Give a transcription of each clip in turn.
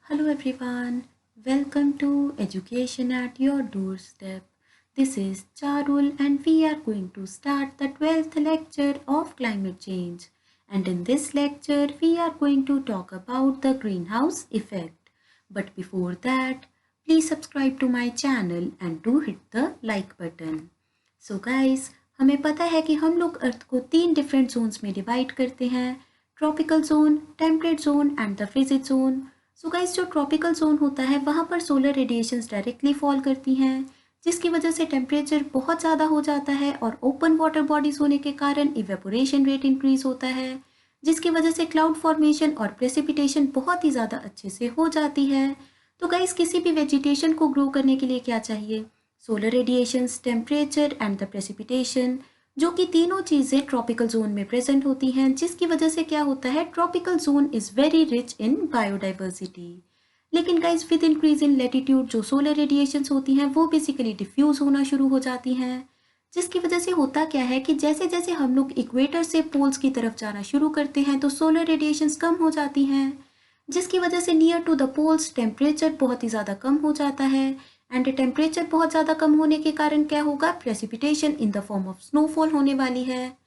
Hello everyone, welcome to Education at Your Doorstep. This is Charul and we are going to start the 12th lecture of climate change. And in this lecture, we are going to talk about the greenhouse effect. But before that, please subscribe to my channel and do hit the like button. So guys, हमें पता है कि हम लोग अर्थ को 3 different zones में divide करते हैं, tropical zone, temperate zone and the frigid zone. So guys, जो ट्रॉपिकल जोन होता है वहाँ पर सोलर रेडिएशंस डायरेक्टली फॉल करती हैं, जिसकी वजह से टेम्परेचर बहुत ज़्यादा हो जाता है और ओपन वाटर बॉडीज होने के कारण इवेपोरेशन रेट इंक्रीज होता है, जिसकी वजह से क्लाउड फॉर्मेशन और प्रेसिपिटेशन बहुत ही ज़्यादा अच्छे से हो जाती है। तो गाइस, किसी भी वेजिटेशन को ग्रो करने के लिए क्या चाहिए? Solar radiations, temperature and the precipitation, जो कि तीनों चीज़ें ट्रॉपिकल जोन में प्रेजेंट होती हैं, जिसकी वजह से क्या होता है, tropical zone is very rich in biodiversity. लेकिन guys, with increase in latitude जो सोलर रेडिएशंस होती हैं वो बेसिकली डिफ्यूज़ होना शुरू हो जाती हैं, जिसकी वजह से होता क्या है कि जैसे जैसे हम लोग इक्वेटर से पोल्स की तरफ जाना शुरू करते हैं तो सोलर रेडिएशंस कम हो जाती हैं, जिसकी वजह से near to the poles temperature बहुत ही ज़्यादा कम हो जाता है। एंड टेम्परेचर बहुत ज़्यादा कम होने के कारण क्या होगा, precipitation in the form of snowfall होने वाली है।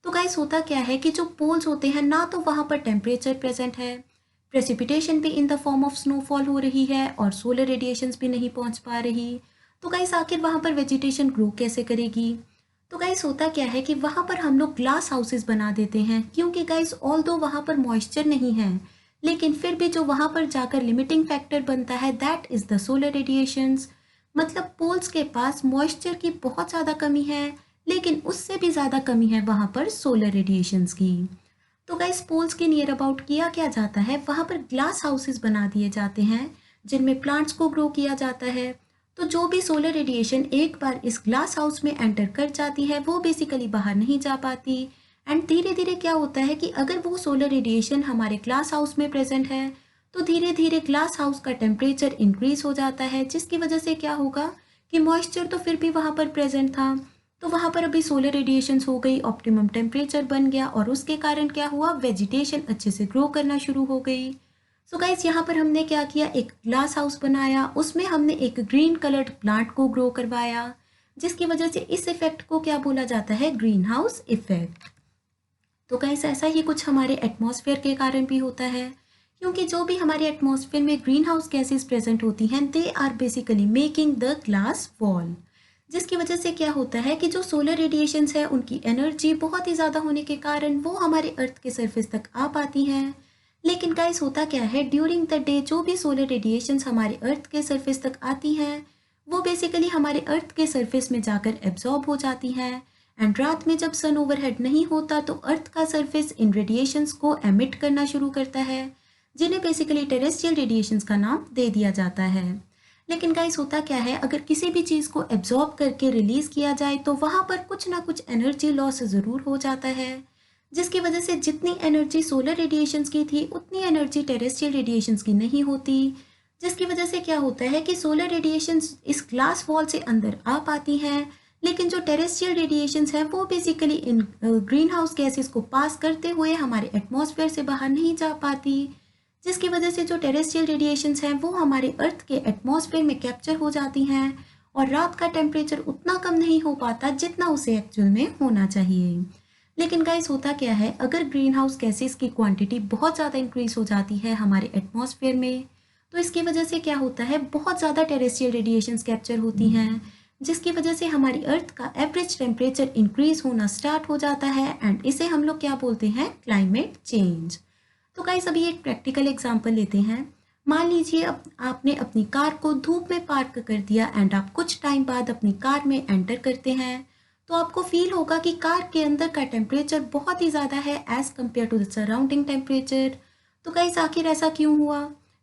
तो गाइस, होता क्या है कि जो पोल्स होते हैं ना तो वहाँ पर टेम्परेचर प्रेजेंट है, प्रेसिपिटेशन भी in the form of snowfall हो रही है और सोलर रेडिएशंस भी नहीं पहुँच पा रही। तो गाइस, आखिर वहाँ पर वेजिटेशन ग्रो कैसे करेगी? तो गाइस, होता क्या है कि वहाँ पर हम लोग ग्लास हाउसेस बना देते हैं, क्योंकि गाइस ऑल्दो वहाँ पर मॉइस्चर नहीं है, लेकिन फिर भी जो वहाँ पर जाकर लिमिटिंग फैक्टर बनता है that is the solar radiations. मतलब पोल्स के पास मॉइस्चर की बहुत ज़्यादा कमी है, लेकिन उससे भी ज़्यादा कमी है वहाँ पर सोलर रेडिएशंस की। तो गाइस, पोल्स के नियर अबाउट किया क्या जाता है, वहाँ पर ग्लास हाउसेस बना दिए जाते हैं जिनमें प्लांट्स को ग्रो किया जाता है। तो जो भी सोलर रेडिएशन एक बार इस ग्लास हाउस में एंटर कर जाती है वो बेसिकली बाहर नहीं जा पाती। एंड धीरे धीरे क्या होता है कि अगर वो सोलर रेडिएशन हमारे ग्लास हाउस में प्रेजेंट है तो धीरे धीरे ग्लास हाउस का टेम्परेचर इंक्रीज हो जाता है, जिसकी वजह से क्या होगा कि मॉइस्चर तो फिर भी वहाँ पर प्रेजेंट था, तो वहाँ पर अभी सोलर रेडिएशंस हो गई, ऑप्टिमम टेम्परेचर बन गया और उसके कारण क्या हुआ, वेजिटेशन अच्छे से ग्रो करना शुरू हो गई। सो गाइस, यहाँ पर हमने क्या किया, एक ग्लास हाउस बनाया, उसमें हमने एक ग्रीन कलर्ड प्लांट को ग्रो करवाया, जिसकी वजह से इस इफेक्ट को क्या बोला जाता है, ग्रीन हाउस इफेक्ट। तो गाइस, ऐसा ही कुछ हमारे एटमॉस्फेयर के कारण भी होता है, क्योंकि जो भी हमारे एटमॉस्फेयर में ग्रीन हाउस गैसेज प्रेजेंट होती हैं they are basically making the glass wall, जिसकी वजह से क्या होता है कि जो सोलर रेडिएशंस है उनकी एनर्जी बहुत ही ज़्यादा होने के कारण वो हमारे अर्थ के सरफेस तक आ पाती हैं। लेकिन गाइस, होता क्या है, ड्यूरिंग द डे जो भी सोलर रेडिएशंस हमारे अर्थ के सरफेस तक आती हैं वो बेसिकली हमारे अर्थ के सरफेस में जाकर एब्जॉर्ब हो जाती हैं। एंड रात में जब सन ओवरहेड नहीं होता तो अर्थ का सरफेस इन रेडिएशंस को एमिट करना शुरू करता है, जिन्हें बेसिकली टेरेस्ट्रियल रेडिएशंस का नाम दे दिया जाता है। लेकिन गाइस, होता क्या है, अगर किसी भी चीज़ को एब्जॉर्ब करके रिलीज़ किया जाए तो वहाँ पर कुछ ना कुछ एनर्जी लॉस ज़रूर हो जाता है, जिसकी वजह से जितनी एनर्जी सोलर रेडिएशंस की थी उतनी एनर्जी टेरेस्ट्रियल रेडिएशंस की नहीं होती, जिसकी वजह से क्या होता है कि सोलर रेडिएशंस इस ग्लास वॉल से अंदर आ पाती हैं, लेकिन जो टेरेस्ट्रियल रेडिएशंस हैं वो बेसिकली इन ग्रीन हाउस गैसेस को पास करते हुए हमारे एटमॉस्फेयर से बाहर नहीं जा पाती, जिसकी वजह से जो टेरेस्ट्रियल रेडिएशंस हैं वो हमारे अर्थ के एटमॉस्फेयर में कैप्चर हो जाती हैं और रात का टेम्परेचर उतना कम नहीं हो पाता जितना उसे एक्चुअल में होना चाहिए। लेकिन गाइस, होता क्या है, अगर ग्रीन हाउस गैसेस की क्वांटिटी बहुत ज़्यादा इंक्रीज हो जाती है हमारे एटमॉस्फेयर में तो इसकी वजह से क्या होता है, बहुत ज़्यादा टेरेस्ट्रियल रेडिएशंस कैप्चर होती हैं, जिसकी वजह से हमारी अर्थ का एवरेज टेम्परेचर इंक्रीज होना स्टार्ट हो जाता है एंड इसे हम लोग क्या बोलते हैं, क्लाइमेट चेंज। तो गाइस, अभी एक प्रैक्टिकल एग्जांपल लेते हैं। मान लीजिए आपने अपनी कार को धूप में पार्क कर दिया एंड आप कुछ टाइम बाद अपनी कार में एंटर करते हैं तो आपको फील होगा कि कार के अंदर का टेम्परेचर बहुत ही ज़्यादा है as compare to the surrounding temperature. तो गाइस, आखिर ऐसा क्यों हुआ?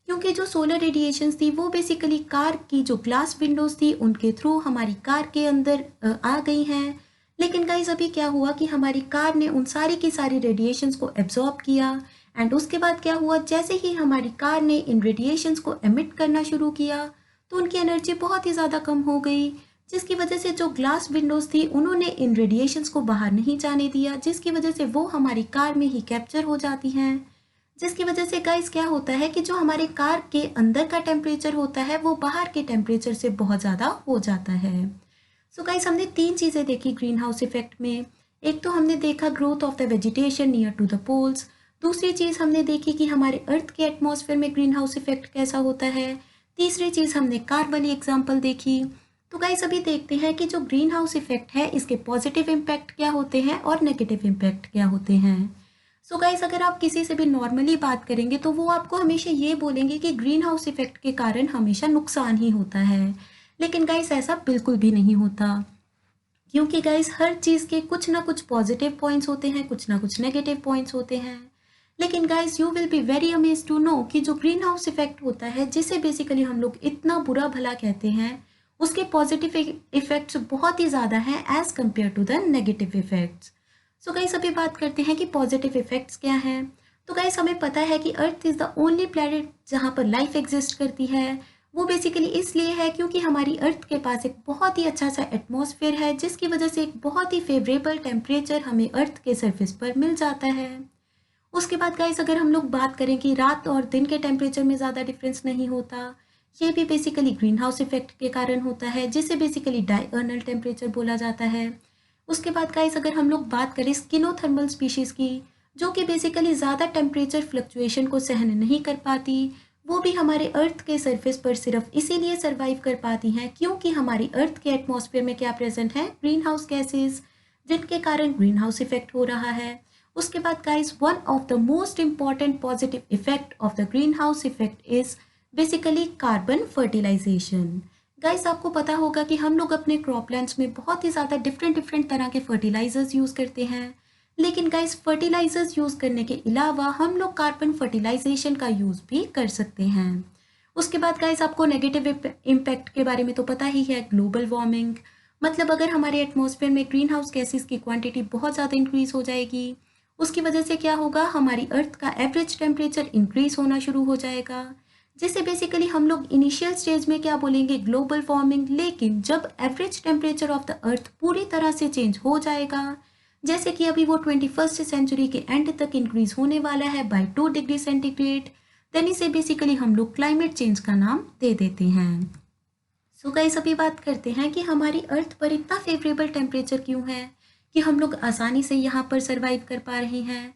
क्योंकि जो सोलर रेडिएशंस थी वो बेसिकली कार की जो ग्लास विंडोज़ थी उनके थ्रू हमारी कार के अंदर आ गई हैं। लेकिन गाइस, अभी क्या हुआ कि हमारी कार ने उन सारी की सारी रेडिएशंस को एब्जॉर्ब किया एंड उसके बाद क्या हुआ, जैसे ही हमारी कार ने इन रेडिएशंस को एमिट करना शुरू किया तो उनकी एनर्जी बहुत ही ज़्यादा कम हो गई, जिसकी वजह से जो ग्लास विंडोज़ थी उन्होंने इन रेडिएशंस को बाहर नहीं जाने दिया, जिसकी वजह से वो हमारी कार में ही कैप्चर हो जाती हैं, जिसकी वजह से गाइस क्या होता है कि जो हमारे कार के अंदर का टेम्परेचर होता है वो बाहर के टेम्परेचर से बहुत ज़्यादा हो जाता है। सो गाइस हमने 3 चीज़ें देखी ग्रीन हाउस इफेक्ट में। एक तो हमने देखा growth of the vegetation near to the poles. दूसरी चीज़ हमने देखी कि हमारे अर्थ के एटमॉस्फेयर में ग्रीन हाउस इफेक्ट कैसा होता है। तीसरी चीज़ हमने कार वाली एग्जाम्पल देखी। तो गाइस अभी देखते हैं कि जो ग्रीन हाउस इफेक्ट है इसके पॉजिटिव इम्पैक्ट क्या होते हैं और नेगेटिव इम्पैक्ट क्या होते हैं। सो गाइस अगर आप किसी से भी नॉर्मली बात करेंगे तो वो आपको हमेशा ये बोलेंगे कि ग्रीन हाउस इफेक्ट के कारण हमेशा नुकसान ही होता है, लेकिन गाइस ऐसा बिल्कुल भी नहीं होता, क्योंकि गाइस हर चीज़ के कुछ ना कुछ पॉजिटिव पॉइंट्स होते हैं, कुछ ना कुछ नेगेटिव पॉइंट्स होते हैं। लेकिन guys you will be very amazed to know कि जो ग्रीन हाउस इफेक्ट होता है जिसे बेसिकली हम लोग इतना बुरा भला कहते हैं, उसके पॉजिटिव इफेक्ट्स बहुत ही ज़्यादा हैं as compare to the negative effects. So guys अभी बात करते हैं कि पॉजिटिव इफेक्ट्स क्या हैं। तो गाइस हमें पता है कि earth is the only planet जहाँ पर लाइफ एग्जिस्ट करती है। वो बेसिकली इसलिए है क्योंकि हमारी अर्थ के पास एक बहुत ही अच्छा सा एटमॉस्फेयर है, जिसकी वजह से एक बहुत ही फेवरेबल टेम्परेचर हमें अर्थ के सरफेस पर मिल जाता है। उसके बाद गाइस अगर हम लोग बात करें कि रात और दिन के टेम्परेचर में ज़्यादा डिफरेंस नहीं होता, ये भी बेसिकली ग्रीन हाउस इफेक्ट के कारण होता है, जिसे बेसिकली डायurnal टेम्परेचर बोला जाता है। उसके बाद गाइस अगर हम लोग बात करें स्किनोथर्मल स्पीशीज़ की, जो कि बेसिकली ज़्यादा टेम्परेचर फ्लक्चुएशन को सहन नहीं कर पाती, वो भी हमारे अर्थ के सरफेस पर सिर्फ इसीलिए सर्वाइव कर पाती हैं क्योंकि हमारी अर्थ के एटमॉस्फेयर में क्या प्रेजेंट है, ग्रीन हाउस गैसेज, जिनके कारण ग्रीन हाउस इफेक्ट हो रहा है। उसके बाद guys one of the most important positive effect of the green house effect is basically carbon fertilization. Guys आपको पता होगा कि हम लोग अपने क्रॉपलैंड्स में बहुत ही ज़्यादा डिफरेंट तरह के फर्टिलाइजर्स यूज़ करते हैं, लेकिन गाइस फर्टिलाइजर्स यूज़ करने के अलावा हम लोग कार्बन फर्टिलाइजेशन का यूज़ भी कर सकते हैं। उसके बाद गाइस आपको नेगेटिव इम्पैक्ट के बारे में तो पता ही है, ग्लोबल वार्मिंग। मतलब अगर हमारे एटमॉस्फेयर में ग्रीन हाउस गैसेस की क्वांटिटी बहुत ज़्यादा इंक्रीज हो जाएगी, उसकी वजह से क्या होगा, हमारी अर्थ का एवरेज टेम्परेचर इंक्रीज होना शुरू हो जाएगा, जिसे बेसिकली हम लोग इनिशियल स्टेज में क्या बोलेंगे, ग्लोबल वार्मिंग। लेकिन जब average temperature of the earth पूरी तरह से चेंज हो जाएगा, जैसे कि अभी वो 21st सेंचुरी के एंड तक इंक्रीज होने वाला है बाय 2 डिग्री सेंटीग्रेड, देन इसे बेसिकली हम लोग क्लाइमेट चेंज का नाम दे देते हैं। सो गाइस अभी बात करते हैं कि हमारी अर्थ पर इतना फेवरेबल टेम्परेचर क्यों है कि हम लोग आसानी से यहाँ पर सर्वाइव कर पा रहे हैं।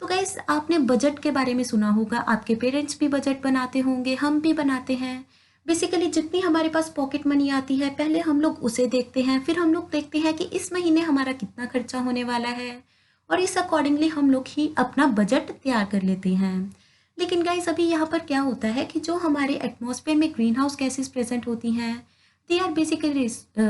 तो गाइस आपने बजट के बारे में सुना होगा, आपके पेरेंट्स भी बजट बनाते होंगे, हम भी बनाते हैं। बेसिकली जितनी हमारे पास पॉकेट मनी आती है पहले हम लोग उसे देखते हैं, फिर हम लोग देखते हैं कि इस महीने हमारा कितना खर्चा होने वाला है, और इस अकॉर्डिंगली हम लोग ही अपना बजट तैयार कर लेते हैं। लेकिन गाइस अभी यहाँ पर क्या होता है कि जो हमारे एटमॉस्फेयर में ग्रीन हाउस गैसेस प्रेजेंट होती हैं, they are basically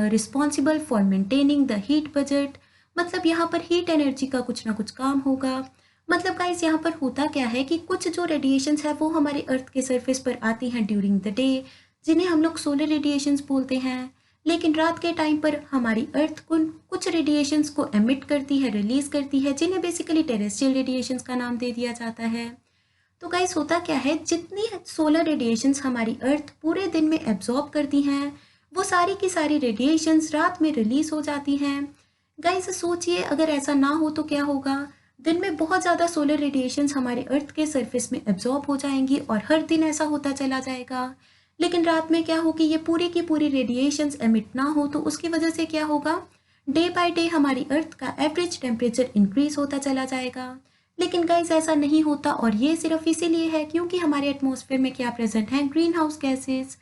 responsible for maintaining the heat budget. मतलब यहाँ पर हीट एनर्जी का कुछ ना कुछ काम होगा। मतलब गाइस यहाँ पर होता क्या है कि कुछ जो रेडिएशंस है वो हमारे अर्थ के सरफेस पर आती हैं ड्यूरिंग द डे, जिन्हें हम लोग सोलर रेडिएशंस बोलते हैं। लेकिन रात के टाइम पर हमारी अर्थ कुछ रेडिएशंस को एमिट करती है, रिलीज करती है, जिन्हें बेसिकली टेरेस्ट्रियल रेडिएशंस का नाम दे दिया जाता है। तो गाइस होता क्या है, जितनी सोलर रेडिएशंस हमारी अर्थ पूरे दिन में एब्जॉर्ब करती हैं, वो सारी की सारी रेडिएशंस रात में रिलीज हो जाती हैं। गाइस सोचिए अगर ऐसा ना हो तो क्या होगा, दिन में बहुत ज़्यादा सोलर रेडिएशंस हमारे अर्थ के सरफेस में एब्जॉर्ब हो जाएंगी और हर दिन ऐसा होता चला जाएगा। लेकिन रात में क्या होगी, ये पूरी की पूरी रेडिएशंस एमिट ना हो, तो उसकी वजह से क्या होगा, डे बाय डे हमारी अर्थ का एवरेज टेम्परेचर इंक्रीज होता चला जाएगा। लेकिन गाइस ऐसा नहीं होता, और ये सिर्फ इसीलिए है क्योंकि हमारे एटमॉस्फेयर में क्या प्रेजेंट है, green house gases.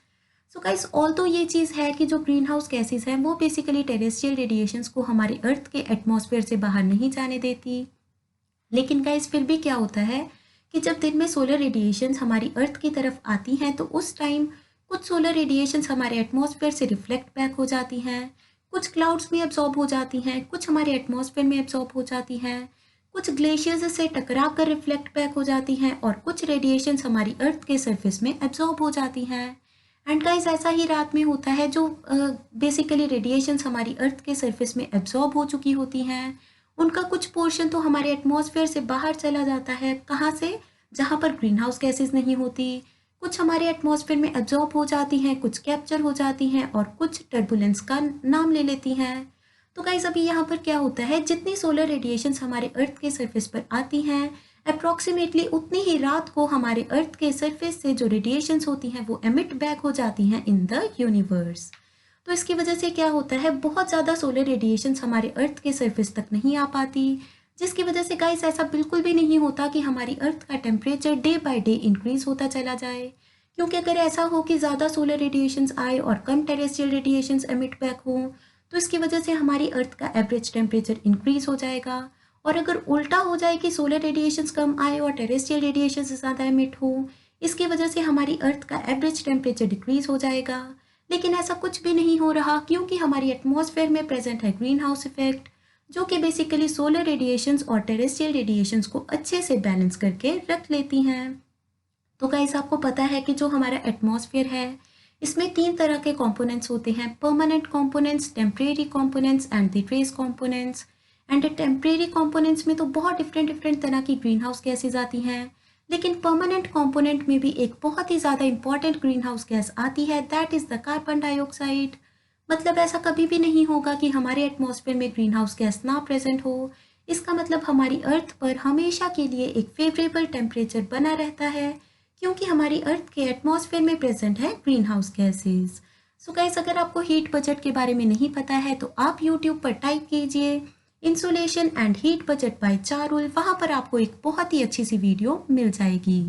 So guys although ये चीज़ है कि जो ग्रीन हाउस गैसेज हैं वो बेसिकली टेरेस्ट्रियल रेडिएशंस को हमारे अर्थ के एटमॉस्फेयर से बाहर नहीं जाने देती। लेकिन गाइस फिर भी क्या होता है कि जब दिन में सोलर रेडिएशंस हमारी अर्थ की तरफ आती हैं, तो उस टाइम कुछ सोलर रेडिएशंस हमारे एटमॉस्फेयर से रिफ्लेक्ट बैक हो जाती हैं, कुछ क्लाउड्स में एब्जॉर्ब हो जाती हैं, कुछ हमारे एटमॉस्फेयर में एब्जॉर्ब हो जाती हैं, कुछ ग्लेशियर्स से टकरा कर रिफ्लेक्ट बैक हो जाती हैं, और कुछ रेडिएशंस हमारी अर्थ के सरफेस में एब्जॉर्ब हो जाती हैं। एंड गाइस ऐसा ही रात में होता है, जो बेसिकली रेडिएशंस हमारी अर्थ के सरफेस में एब्जॉर्ब हो चुकी होती हैं, उनका कुछ पोर्शन तो हमारे एटमॉस्फेयर से बाहर चला जाता है। कहाँ से, जहाँ पर ग्रीन हाउस गैसेज नहीं होती। कुछ हमारे एटमॉस्फेयर में एब्जॉर्ब हो जाती हैं, कुछ कैप्चर हो जाती हैं, और कुछ टर्बुलेंस का नाम ले लेती हैं। तो गाइस अभी यहाँ पर क्या होता है, जितनी सोलर रेडिएशंस हमारे अर्थ के सरफेस पर आती हैं, अप्रॉक्सीमेटली उतनी ही रात को हमारे अर्थ के सरफेस से जो रेडिएशंस होती हैं वो एमिट बैक हो जाती हैं इन द यूनिवर्स। तो इसकी वजह से क्या होता है, बहुत ज़्यादा सोलर रेडिएशंस हमारे अर्थ के सरफेस तक नहीं आ पाती, जिसकी वजह से गाइस ऐसा बिल्कुल भी नहीं होता कि हमारी अर्थ का temperature day by day increase होता चला जाए। क्योंकि अगर ऐसा हो कि ज़्यादा सोलर रेडिएशंस आए और कम टेरेस्ट्रियल रेडिएशंस एमिट बैक हो, तो इसकी वजह से हमारी अर्थ का एवरेज टेम्परेचर इंक्रीज हो जाएगा। और अगर उल्टा हो जाए कि सोलर रेडिएशंस कम आए और टेरेस्ट्रियल रेडिएशन ज़्यादा एमिट हो, इसकी वजह से हमारी अर्थ का एवरेज टेम्परेचर डिक्रीज हो जाएगा। लेकिन ऐसा कुछ भी नहीं हो रहा, क्योंकि हमारी एटमॉस्फेयर में प्रेजेंट है ग्रीन हाउस इफेक्ट, जो कि बेसिकली सोलर रेडिएशंस और टेरेस्ट्रियल रेडिएशंस को अच्छे से बैलेंस करके रख लेती हैं। तो गाइस आपको पता है कि जो हमारा एटमॉस्फेयर है इसमें 3 तरह के कंपोनेंट्स होते हैं, permanent components, temporary components and the trace components. And temporary components में तो बहुत डिफरेंट तरह की ग्रीन हाउस गैसेज आती हैं, लेकिन परमानेंट कंपोनेंट में भी एक बहुत ही ज़्यादा इंपॉर्टेंट ग्रीन हाउस गैस आती है, that is the carbon dioxide. मतलब ऐसा कभी भी नहीं होगा कि हमारे एटमॉस्फेयर में ग्रीन हाउस गैस ना प्रेजेंट हो। इसका मतलब हमारी अर्थ पर हमेशा के लिए एक फेवरेबल टेम्परेचर बना रहता है, क्योंकि हमारी अर्थ के एटमॉस्फेयर में प्रेजेंट है green house gases. So guys अगर आपको हीट बजट के बारे में नहीं पता है तो आप यूट्यूब पर टाइप कीजिए insulation and heat budget by Charul, वहाँ पर आपको एक बहुत ही अच्छी सी वीडियो मिल जाएगी।